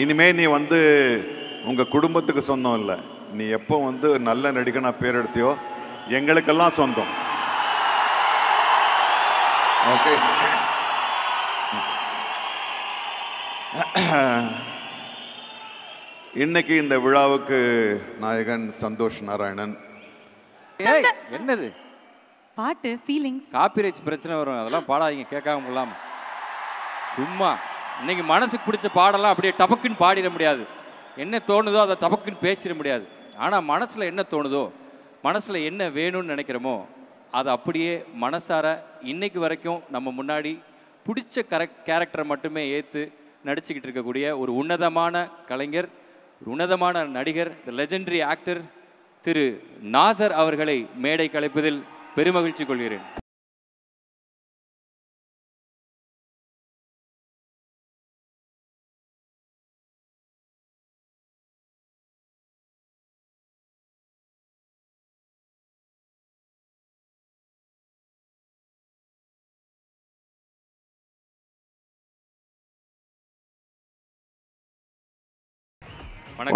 இனிமே நீ வந்து உங்கள் குடும்பத்துக்கு சொந்தம் இல்லை, நீ எப்போ வந்து நல்ல நடிகனா பேர் எடுத்தியோ எங்களுக்கெல்லாம் சொந்தம். ஓகே. இன்னைக்கு இந்த விழாவுக்கு நாயகன் சந்தோஷ் நாராயணன். என்னது பாட்டு ஃபீலிங்ஸ் காப்பிரைட்ஸ் பிரச்சனை வரும், அதெல்லாம் பாடாதீங்க, கேட்காம போடலாம். சும்மா இன்னைக்கு மனசுக்கு பிடிச்ச பாடலாம் அப்படியே டபக்குன்னு பாடிட முடியாது. என்ன தோணுதோ அதை டபக்குன்னு பேசிட முடியாது. ஆனால் மனசில் என்ன தோணுதோ, மனசில் என்ன வேணும்னு நினைக்கிறோமோ அதை அப்படியே மனசார இன்னைக்கு வரைக்கும் நம்ம முன்னாடி பிடிச்ச கேரக்டரை மட்டுமே ஏற்று நடிச்சுக்கிட்டு இருக்கக்கூடிய ஒரு உன்னதமான கலைஞர், ஒரு உன்னதமான நடிகர், தி லெஜெண்டரி ஆக்டர் திரு நாசர் அவர்களை மேடை கலைப்பதில் பெருமகிழ்ச்சி கொள்கிறேன்.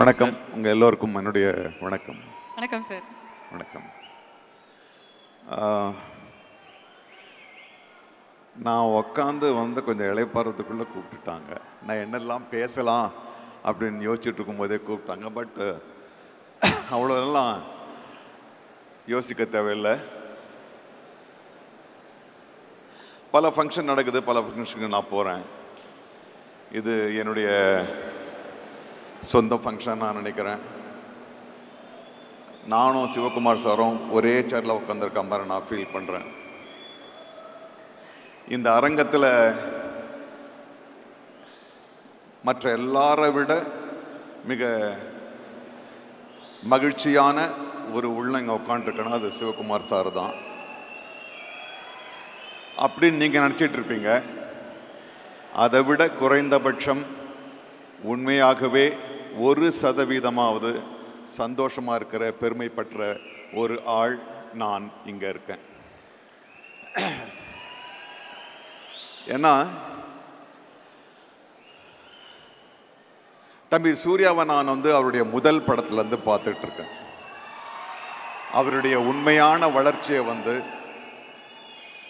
வணக்கம். உங்கள் எல்லோருக்கும் என்னுடைய வணக்கம். வணக்கம் சார். வணக்கம். நான் உக்காந்து வந்து கொஞ்சம் இளைப்பாறதுக்குள்ளே கூப்பிட்டுட்டாங்க. நான் என்னெல்லாம் பேசலாம் அப்படின்னு யோசிச்சுட்டு இருக்கும்போதே கூப்பிட்டாங்க. பட் அவ்வளோலாம் யோசிக்க தேவையில்லை. பல ஃபங்க்ஷன் நடக்குது, பல ஃபங்க்ஷனுக்கு நான் போகிறேன். இது என்னுடைய சொந்த ஃபங்க்ஷன் நான் நினைக்கிறேன். நானும் சிவகுமார் சாரும் ஒரே சேரில் உட்காந்துருக்க மாதிரி நான் ஃபீல் பண்ணுறேன். இந்த அரங்கத்தில் மற்ற எல்லாரை விட மிக மகிழ்ச்சியான ஒரு உள்ள இங்கே உட்காந்துருக்கணும், அது சிவகுமார் சார் தான் அப்படின்னு நீங்கள் நினச்சிட்டு இருப்பீங்க. அதை விட குறைந்தபட்சம் உண்மையாகவே 1% சந்தோஷமாக இருக்கிற பெருமை பெற்ற ஒரு ஆள் நான் இங்கே இருக்கேன். ஏன்னா தம்பி சூர்யாவை நான் வந்து அவருடைய முதல் படத்துலேருந்து பார்த்துட்டு இருக்கேன். அவருடைய உண்மையான வளர்ச்சியை வந்து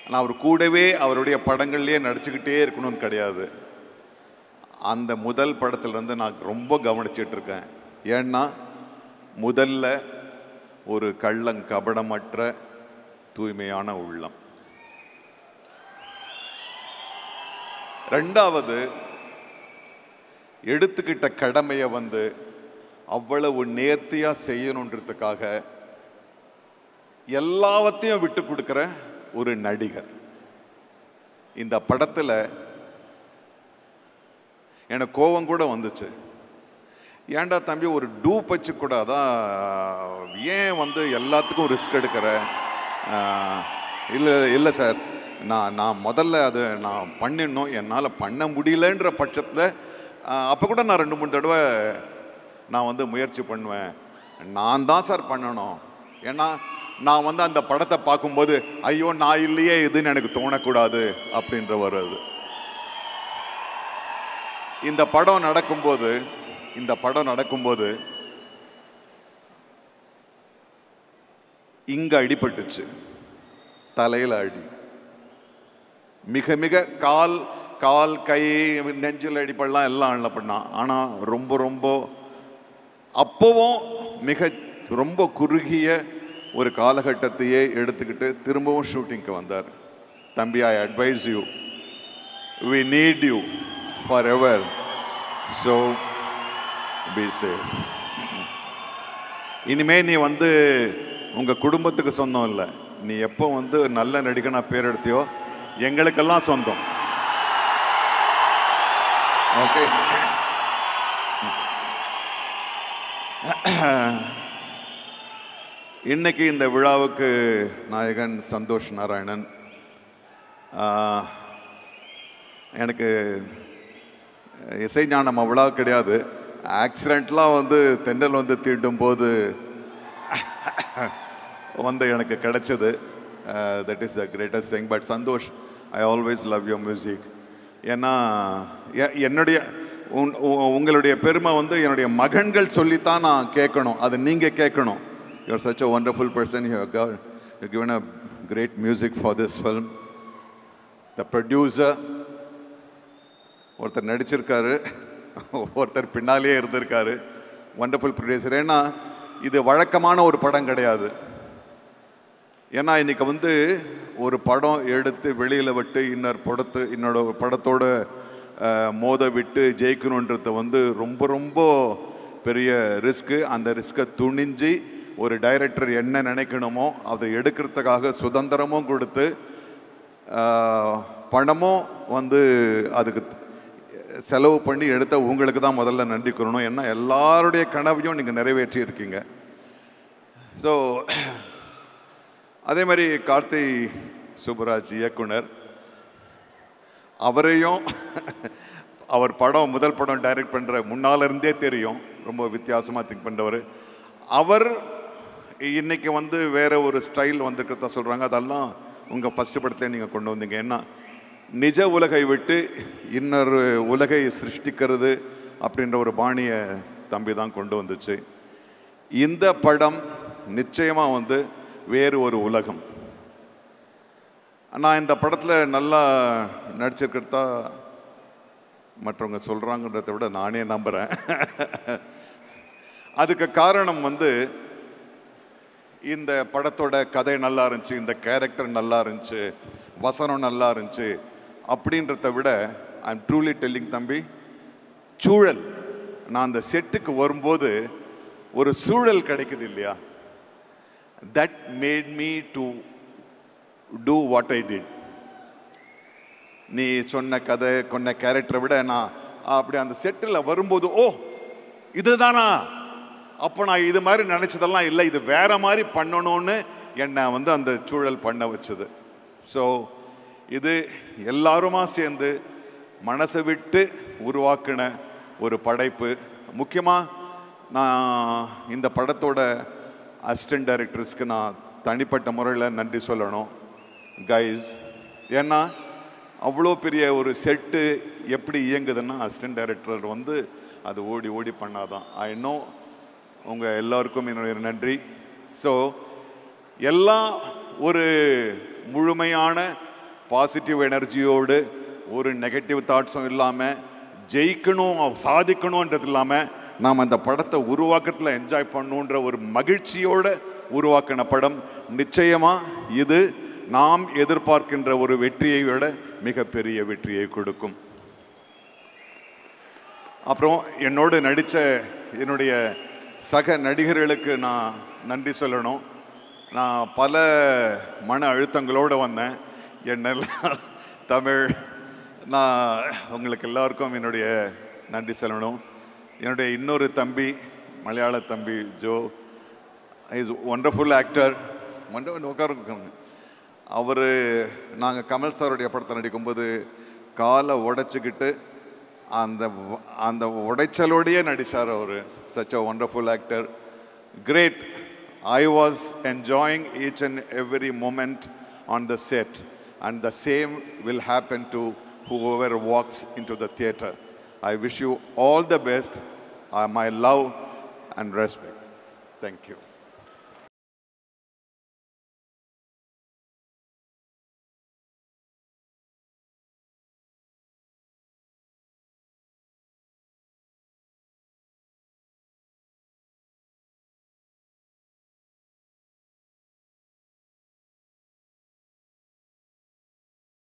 நான் அவர் கூடவே அவருடைய படங்கள்லேயே நடிச்சுக்கிட்டே இருக்கணும்னு கிடையாது. அந்த முதல் படத்துலேருந்து நான் ரொம்ப கவனிச்சிட்டு இருக்கேன். ஏன்னா முதல்ல ஒரு கள்ளங்கபடமற்ற தூய்மையான உள்ளம், ரெண்டாவது எடுத்துக்கிட்ட கடமையை வந்து அவ்வளவு நேர்த்தியா செய்யணுன்றதுக்காக எல்லாவற்றையும் விட்டு கொடுக்கிற ஒரு நடிகர். இந்த படத்தில் எனக்கு கோபம் கூட வந்துச்சு. ஏன்டா தம்பி ஒரு டூப் வச்சு கூட அதான் ஏன் வந்து எல்லாத்துக்கும் ரிஸ்க் எடுக்கிற? இல்லை சார், நான் முதல்ல அது நான் பண்ணிடணும், என்னால் பண்ண முடியலன்ற பட்சத்தில் அப்போ கூட நான் 2-3 தடவை நான் வந்து முயற்சி பண்ணுவேன். நான் தான் சார் பண்ணணும். ஏன்னா நான் வந்து அந்த படத்தை பார்க்கும்போது ஐயோ நான் இல்லையே இதுன்னு எனக்கு தோணக்கூடாது அப்படின்ற வருது. இந்த படம் நடக்கும்போது இங்க அடிபட்டுச்சு, தலையில அடி, மிக மிக கால் கை நெஞ்சில் அடிப்படலாம் எல்லாம் இல்லை பண்ணான். ஆனா ரொம்ப அப்பவும் ரொம்ப குறுகிய ஒரு காலகட்டத்தையே எடுத்துக்கிட்டு திரும்பவும் ஷூட்டிங்க்கு வந்தார். தம்பி, ஐ advice you, we need you forever, so be safe. இனிமே நீ வந்து உங்க குடும்பத்துக்கு சொந்தம் இல்லை, நீ எப்போ வந்து நல்ல நடிகனா பேர் எடுத்தியோ எங்களுக்கெல்லாம் சொந்தம். ஓகே. இன்னைக்கு இந்த விழாவுக்கு நாயகன் சந்தோஷ் நாராயணன். எனக்கு இசை ஞானம் அவ்வளோ கிடையாது. ஆக்சிடென்ட்லாம் வந்து தென்றல் வந்து தீண்டும் போது வந்து எனக்கு கிடைச்சது. That is the greatest thing. But Santhosh, I always love your music. ஏன்னா என்னுடைய உங்களுடைய பெருமை வந்து என்னுடைய மகன்கள் சொல்லித்தான் நான் கேட்கணும், அது நீங்கள் கேட்கணும். You are such a wonderful person. You given a great music for this film. The producer, ஒருத்தர் நடிச்சிருக்காரு, ஒருத்தர் பின்னாலே இருந்திருக்காரு. Wonderful producer. ஏன்னா இது வழக்கமான ஒரு படம் கிடையாது. ஏன்னா இன்னைக்கு வந்து ஒரு படம் எடுத்து வெளியில் விட்டு இன்னொரு படத்தோட மோத விட்டு ஜெயிக்கணுன்றது வந்து ரொம்ப ரொம்ப பெரிய ரிஸ்க்கு. அந்த ரிஸ்கை துணிஞ்சு ஒரு டைரக்டர் என்ன நினைக்கணுமோ அதை எடுக்கிறதுக்காக சுதந்திரமும் கொடுத்து பணமும் வந்து அதுக்கு செலவு பண்ணி எடுத்த உங்களுக்கு தான் முதல்ல நன்றி கூறணும். ஏன்னா எல்லாருடைய கனவையும் நீங்கள் நிறைவேற்றி இருக்கீங்க. ஸோ அதே மாதிரி கார்த்தி சுப்புராஜ் இயக்குனர், அவரையும் அவர் முதல் படம் டைரக்ட் பண்ணுற முன்னால் இருந்தே தெரியும், ரொம்ப வித்தியாசமாக திங்க் பண்ணுறவர். அவர் இன்னைக்கு வந்து வேற ஒரு ஸ்டைல் வந்துருக்கிறதா சொல்கிறாங்க. அதெல்லாம் உங்கள் ஃபஸ்ட்டு படத்தில் நீங்கள் கொண்டு வந்தீங்க. ஏன்னா நிஜ உலகை விட்டு இன்னொரு உலகை சிருஷ்டிக்கிறது அப்படின்ற ஒரு பாணியை தம்பி தான் கொண்டு வந்துச்சு. இந்த படம் நிச்சயமாக வந்து வேறு ஒரு உலகம். நான் இந்த படத்தில் நல்லா நடிச்சிருக்கிறதா மற்றவங்க சொல்கிறாங்கன்றதை விட நானே நம்புகிறேன். அதுக்கு காரணம் வந்து இந்த படத்தோட கதை நல்லா இருந்துச்சு, இந்த கேரக்டர் நல்லா இருந்துச்சு, வசனம் நல்லா இருந்துச்சு அப்படின்றத விட ஐ எம் ட்ரூலி டெல்லிங் தம்பி, சூழல். நான் அந்த செட்டுக்கு வரும்போது ஒரு சூழல் கிடைக்குது இல்லையா, that made me to do what I did. நீ சொன்ன கதை கொன்ன கேரக்டரை விட நான் அப்படி அந்த செட்டில் வரும்போது ஓ இதுதானா, அப்போ நான் இது மாதிரி நினச்சதெல்லாம் இல்லை, இது வேற மாதிரி பண்ணணும்னு என்னை வந்து அந்த சூழல் பண்ண வச்சது. ஸோ இது எல்லாருமா சேர்ந்து மனசை விட்டு உருவாக்கின ஒரு படைப்பு. முக்கியமாக நான் இந்த படத்தோட அசிஸ்டன்ட் டைரக்டர்ஸ்க்கு நான் தனிப்பட்ட முறையில் நன்றி சொல்லணும் கைஸ். ஏன்னா அவ்வளோ பெரிய ஒரு செட்டு எப்படி இயங்குதுன்னா அசிஸ்டன்ட் டைரக்டர் வந்து அது ஓடி ஓடி பண்ணாதான். இன்னும் உங்கள் எல்லாருக்கும் என்னுடைய நன்றி. ஸோ எல்லாம் ஒரு முழுமையான பாசிட்டிவ் எனர்ஜியோடு, ஒரு நெகட்டிவ் தாட்ஸும் இல்லாமல், ஜெயிக்கணும் சாதிக்கணுன்றது இல்லாமல் நாம் அந்த படத்தை உருவாக்கத்தில் என்ஜாய் பண்ணணுன்ற ஒரு மகிழ்ச்சியோடு உருவாக்கின படம். நிச்சயமாக இது நாம் எதிர்பார்க்கின்ற ஒரு வெற்றியை விட மிகப்பெரிய வெற்றியை கொடுக்கும். அப்புறம் என்னோடு நடித்த என்னுடைய சக நடிகர்களுக்கு நான் நன்றி சொல்லணும். நான் பல மன அழுத்தங்களோடு வந்தேன். என்னெல்லாம் தமிழ், நான் உங்களுக்கு எல்லாருக்கும் என்னுடைய நன்றி சொல்லணும். என்னுடைய இன்னொரு தம்பி, மலையாள தம்பி ஜோ, இஸ் ஒண்டர்ஃபுல் ஆக்டர். உட்காருங்க. அவர் நாங்கள் கமல் சாருடைய படத்தை நடிக்கும்போது காலை உடைச்சிக்கிட்டு அந்த அந்த உடைச்சலோடையே நடித்தார் அவர். Such a wonderful actor, great. I was enjoying each and every moment on the set, and the same will happen to whoever walks into the theater. I wish you all the best, my love and respect. Thank you.